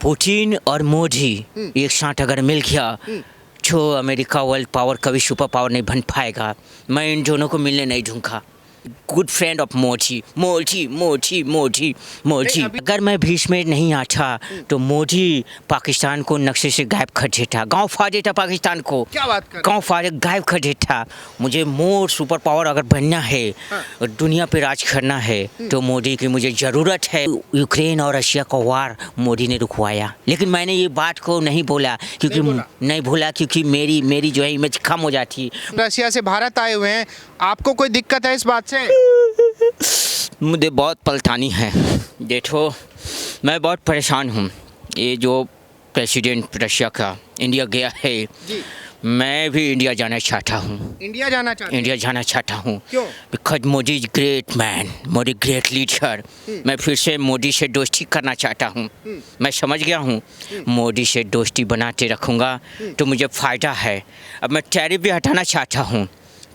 Putin और मोदी एक साथ अगर मिल गया तो अमेरिका वर्ल्ड पावर कभी सुपर पावर नहीं बन पाएगा। मैं इन दोनों को मिलने नहीं दूंगा। Good friend of Modi Modi Modi Modi Modi. अगर मैं बीच में नहीं आता तो मोदी पाकिस्तान को नक्शे से गायब कर देता, गांव फाड़ देता पाकिस्तान को। क्या बात कर रहे गांव फाड़ गायब कर देता। मुझे मोर सुपर पावर अगर बनना है और दुनिया पे राज करना है तो मोदी की मुझे ज़रूरत है। यूक्रेन और रशिया का वार मोदी ने रुकवाया, लेकिन मैंने ये बात को नहीं बोला क्योंकि नहीं बोला क्योंकि मेरी जो है इमेज कम हो जाती। रशिया से भारत आए हुए हैं, आपको कोई दिक्कत है इस बात से? मुझे बहुत परेशानी है। देखो मैं बहुत परेशान हूँ। ये जो प्रेसिडेंट रशिया का इंडिया गया है, मैं भी इंडिया जाना चाहता हूँ। इंडिया जाना चाहते हैं? इंडिया जाना चाहता हूँ। क्यों? Because Modi is great man, Modi great leader. मैं फिर से मोदी से दोस्ती करना चाहता हूँ। मैं समझ गया हूँ मोदी से दोस्ती बनाते रखूँगा तो मुझे फ़ायदा है। अब मैं टैरिफ भी हटाना चाहता हूँ,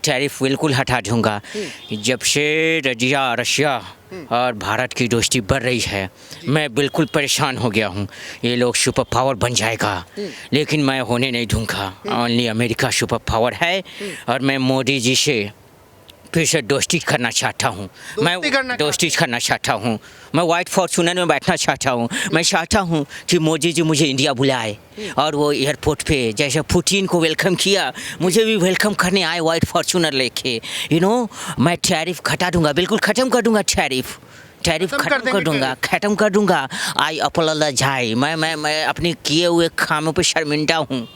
टैरिफ बिल्कुल हटा दूँगा। जब से रशिया और भारत की दोस्ती बढ़ रही है, मैं बिल्कुल परेशान हो गया हूँ। ये लोग सुपर पावर बन जाएगा, लेकिन मैं होने नहीं दूँगा। ओनली अमेरिका सुपर पावर है और मैं मोदी जी से फिर से दोस्ती करना चाहता हूँ। मैं दोस्ती करना चाहता हूँ। मैं वाइट फॉर्चूनर में बैठना चाहता हूँ। मैं चाहता हूँ कि मोदी जी मुझे इंडिया बुलाए और वो एयरपोर्ट पे जैसे पुतिन को वेलकम किया, मुझे भी वेलकम करने आए वाइट फॉर्चूनर लेके। मैं टैरिफ घटा दूँगा, बिल्कुल ख़त्म कर दूँगा टैरिफ खत्म कर दूँगा। आई अपोलोजाइज। मैं अपने किए हुए कामों पे शर्मिंदा हूँ।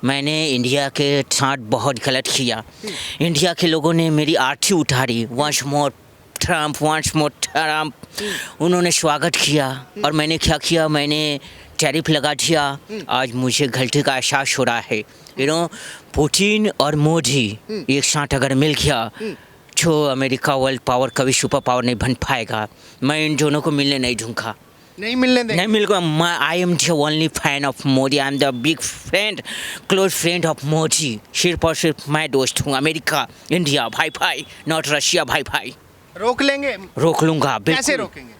मैंने इंडिया के साथ बहुत गलत किया। इंडिया के लोगों ने मेरी आरती उतारी, वंस मोर ट्रम्प। उन्होंने स्वागत किया और मैंने क्या किया, मैंने टैरिफ लगा दिया। आज मुझे गलती का एहसास हो रहा है। पुतिन और मोदी एक साथ अगर मिल गया तो अमेरिका वर्ल्ड पावर कभी सुपर पावर नहीं बन पाएगा। मैं इन दोनों को मिलने नहीं दूंगा। नहीं मिलने देंगे? नहीं मिलूंगा। I am the only fan of Modi. I am the big friend, close friend of Modi. सिर्फ और सिर्फ मैं दोस्त हूँ। अमेरिका इंडिया भाई, नॉट रशिया भाई। रोक लेंगे? रोक लूँगा। कैसे रोकेंगे?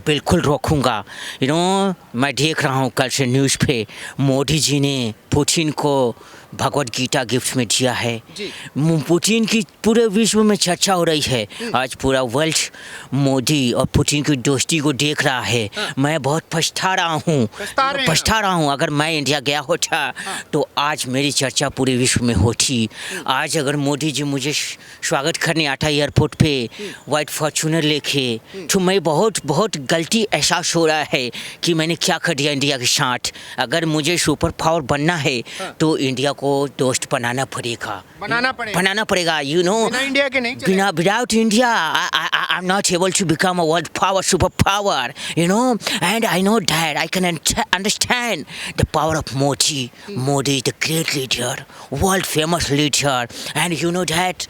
बिल्कुल रोकूंगा। मैं देख रहा हूँ कल से न्यूज़ पे मोदी जी ने पुतिन को भगवद गीता गिफ्ट में दिया है। पुतिन की पूरे विश्व में चर्चा हो रही है। आज पूरा वर्ल्ड मोदी और पुतिन की दोस्ती को देख रहा है। मैं बहुत पछता रहा हूँ। अगर मैं इंडिया गया होता तो आज मेरी चर्चा पूरे विश्व में होती। आज अगर मोदी जी मुझे स्वागत करने आता एयरपोर्ट पे वाइट फॉर्चूनर लेके, तो मैं बहुत गलती एहसास हो रहा है कि मैंने क्या कर दिया इंडिया के साथ। अगर मुझे सुपर पावर बनना है तो इंडिया को दोस्त बनाना पड़ेगा। बिना इंडिया के नहीं चलेगा। Without India, I'm not able to become a world power, superpower, and I know that I can understand the power of Modi. Modi is the great leader, world famous leader, and you know that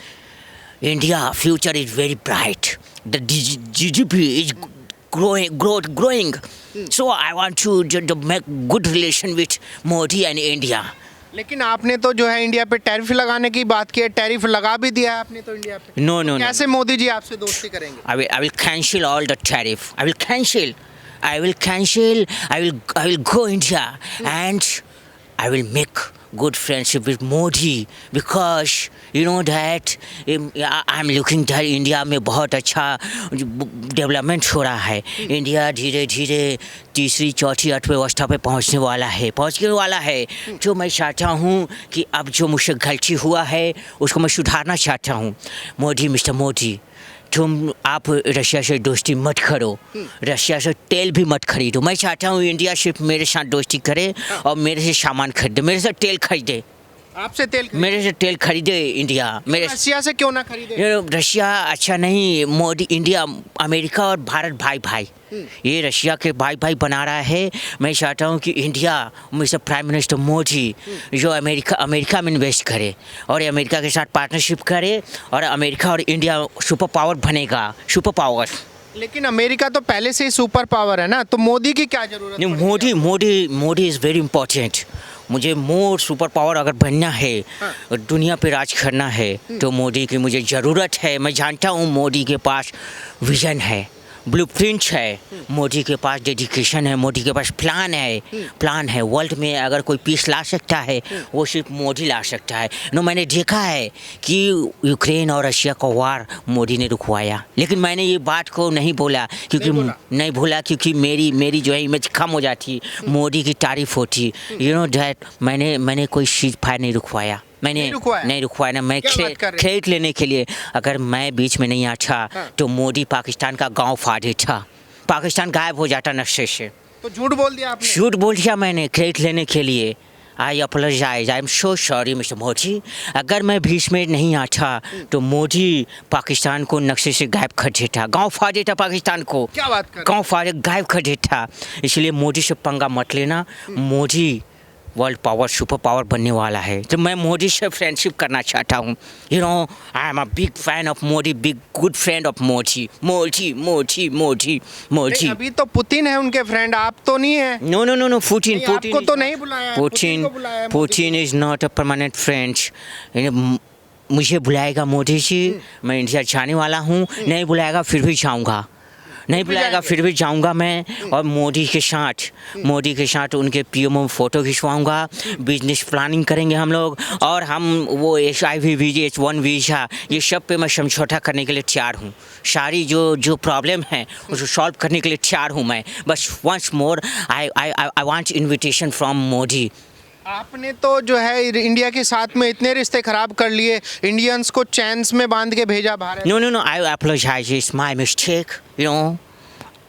India future is very bright. The GDP is growing. So I want to make good relation with Modi and India. लेकिन आपने तो जो है India पे tariff लगाने की बात की है, टैरिफ लगा भी दिया है आपने तो इंडिया पे। No. कैसे मोदी जी आपसे दोस्ती करेंगे? I will cancel all the tariff. I will cancel. I will go India and I will make good friendship with Modi because you know that I'm looking that India में बहुत अच्छा development हो रहा है। इंडिया धीरे धीरे तीसरी चौथी अर्थव्यवस्था पे पहुंचने वाला है। जो मैं चाहता हूँ कि अब जो मुझसे गलती हुआ है उसको मैं सुधारना चाहता हूँ। मिस्टर मोदी, आप रशिया से दोस्ती मत करो, रशिया से तेल भी मत खरीदो। मैं चाहता हूँ इंडिया सिर्फ मेरे साथ दोस्ती करे और मेरे से सामान खरीदे, मेरे से तेल खरीदे। आपसे तेल? मेरे से तेल खरीदे इंडिया। रशिया से क्यों ना खरीदे? रशिया अच्छा नहीं। मोदी, इंडिया, अमेरिका और भारत भाई। ये रशिया के भाई बना रहा है। मैं चाहता हूँ कि India, mister prime minister Modi जो अमेरिका में इन्वेस्ट करे और अमेरिका के साथ पार्टनरशिप करे और अमेरिका और इंडिया सुपर पावर बनेगा। Super power. लेकिन अमेरिका तो पहले से ही सुपर पावर है ना, तो मोदी की क्या जरूरत है? Modi is very important. मुझे मोर सुपर पावर अगर बनना है और दुनिया पे राज करना है तो मोदी की मुझे ज़रूरत है। मैं जानता हूँ मोदी के पास विज़न है, ब्लूप्रिंट है, मोदी के पास डेडिकेशन है, मोदी के पास प्लान है। वर्ल्ड में अगर कोई पीस ला सकता है वो सिर्फ मोदी ला सकता है। मैंने देखा है कि यूक्रेन और रशिया का वार मोदी ने रुकवाया, लेकिन मैंने ये बात को नहीं बोला क्योंकि मेरी जो है इमेज कम हो जाती, मोदी की तारीफ होती। दैट मैंने कोई चीज़ फायर नहीं रुकवाया, मैंने नहीं रुकवाया ना। मैं क्रेडिट लेने के लिए, अगर मैं बीच में नहीं आता तो मोदी पाकिस्तान का गांव फाड़ देता, पाकिस्तान गायब हो जाता नक्शे से। तो झूठ बोल दिया आपने? झूठ बोल दिया मैंने क्रेडिट लेने के लिए। I apologize, I am so sorry mister Modi. अगर मैं बीच में नहीं आता तो मोदी पाकिस्तान को नक्शे से गायब कर देता, गांव फाड़ देता पाकिस्तान को। क्या बात कर? गांव फाड़ गायब कर देता। इसलिए मोदी से पंगा मत लेना। Modi world power, super power बनने वाला है, तो मैं मोदी से फ्रेंडशिप करना चाहता हूँ। I am a big fan of Modi, big good friend of Modi. अभी तो पुतिन है उनके फ्रेंड, आप तो नहीं है। नो पुतिन आपको तो नहीं बुलाया। Putin is not a permanent friend. मुझे बुलाएगा मोदी जी, मैं इंडिया जाने वाला हूँ, नहीं बुलाएगा फिर भी जाऊँगा, नहीं बुलाएगा फिर भी जाऊंगा मैं। और मोदी के साथ उनके पीएम में फ़ोटो खिंचवाऊंगा, बिजनेस प्लानिंग करेंगे हम लोग, और हम वो HIV वीज़ा, H1 वीज़ा, ये सब पे मैं समझौता करने के लिए तैयार हूँ। सारी जो प्रॉब्लम है उसको सॉल्व करने के लिए तैयार हूँ मैं। बस once more I want invitation from Modi. आपने तो जो है इंडिया के साथ में इतने रिश्ते खराब कर लिए, इंडियंस को चैन्स में बांध के भेजा Bharat. No I apologise, it's my mistake,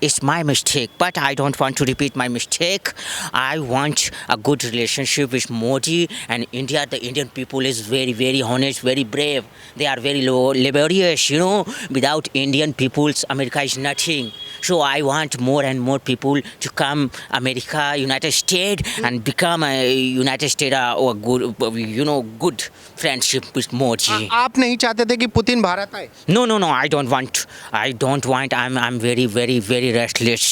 It's my mistake, but I don't want to repeat my mistake. I want a good relationship with Modi and India. The Indian people is very, very honest, very brave. They are very laborious, Without Indian peoples, America is nothing. So I want more and more people to come America, United States, and become a United States or good friendship with Modi. आप नहीं चाहते थे कि Putin Bharat आए? No, I don't want. I'm very, very, very restless,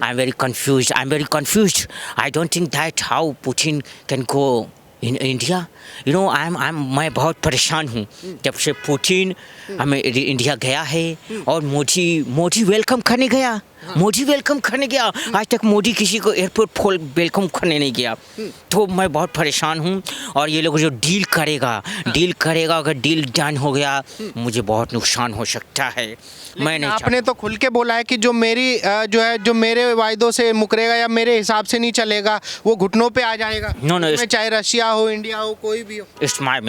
I'm very confused. I don't think that how Putin can go in India. मैं बहुत परेशान हूँ जब से पुतिन हमें इंडिया गया है, और मोदी वेलकम करने गया। आज तक मोदी किसी को एयरपोर्ट वेलकम करने नहीं गया। तो मैं बहुत परेशान हूँ, और ये लोग जो डील करेगा, अगर डील डन हो गया मुझे बहुत नुकसान हो सकता है। मैंने आपने तो खुल के बोला है कि जो मेरे वायदों से मुकरेगा या मेरे हिसाब से नहीं चलेगा वो घुटनों पे आ जाएगा। नो चाहे रशिया हो, इंडिया हो, कोई भी हो। It's my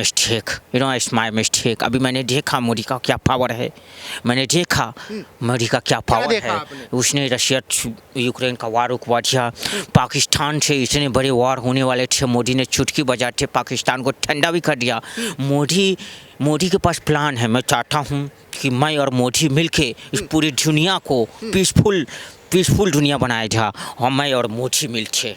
mistake. अभी मैंने देखा मोदी का क्या पावर है, उसने रशिया यूक्रेन का वार रुकवा दिया। पाकिस्तान से इतने बड़े वार होने वाले थे, मोदी ने चुटकी बजाते पाकिस्तान को ठंडा भी कर दिया। मोदी के पास प्लान है। मैं चाहता हूँ कि मैं और मोदी मिलके इस पूरी दुनिया को पीसफुल दुनिया बनाया जाए, और मैं और मोदी मिलके।